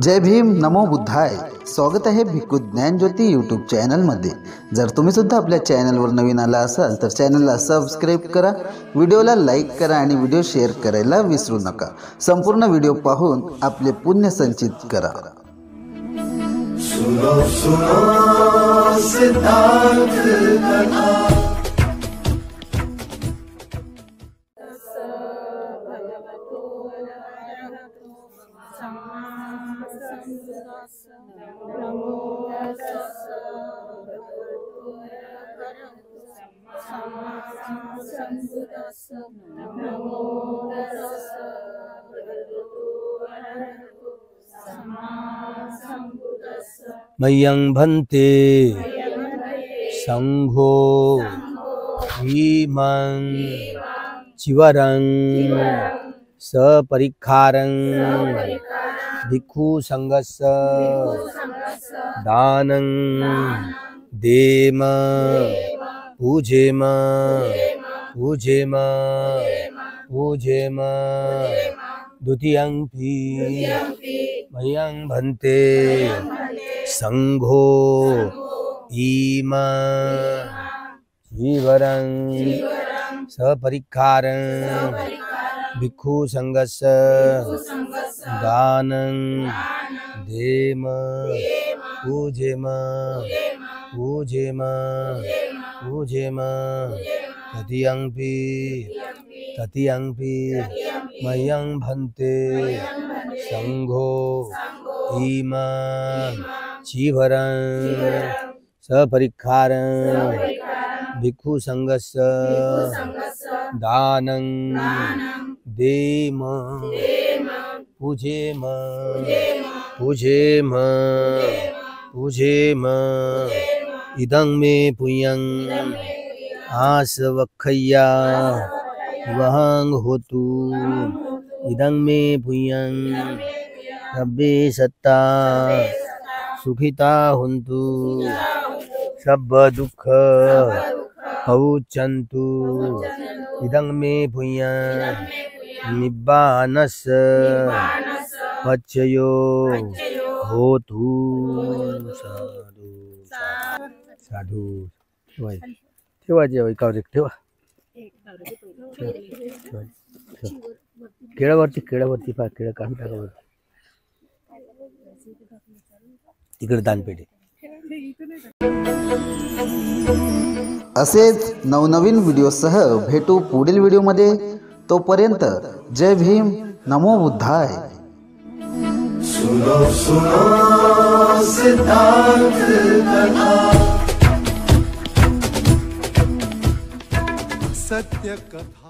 जय भीम, नमो बुद्धाय. स्वागत आहे भिक्खू ज्ञानज्योती यूट्यूब चॅनलमध्ये. जर तुम्ही सुद्धा आपल्या चॅनलवर नवीन आला असाल तर चॅनलला सबस्क्राईब करा, व्हिडिओला लाईक करा आणि व्हिडिओ शेअर करायला विसरू नका. संपूर्ण व्हिडिओ पाहून आपले पुण्य संचित करा. सुनो सुनो सिद्धार्थ कथा. मय्यं भन्ते संघो इमं चिवरं सपरिक्खारं भिक्खु संघस्य दानं देम पूजेम पूजेम पूजेम. द्वितीयंपि मय्यं भन्ते संघो इमं चिवरं सपरिक्खारं भिक्खु संघस्य दानं देम पूजेम पूजेम पूजेम. तृतीयंपि मय्यं भन्ते संघो इमं चिवरं सपरिक्खारं भिक्खु संघस्य दानं देम पूजेम पूजेम पूजेम. इदं मे पुण्यं आसवक्खया वहं होतु. इदं मे पुण्यं सब्बे सत्ता सुखिता हुन्तु. सब दुःख पौच्छन्तु. इदं मे पुण्यं निब्बानस्य पच्चयो होतु. साधु साधु. ठेवायचे एकावर एक ठेवा. केळावरती पहा, केळं काढून टाका. तिकडे दानपेढी. असेच नवनवीन व्हिडिओसह भेटू पुढील व्हिडिओमध्ये. तोपर्यंत जय भीम, नमो बुद्धाय. सुनो सुनो सिद्धार्थ कथा. सत्य कथा.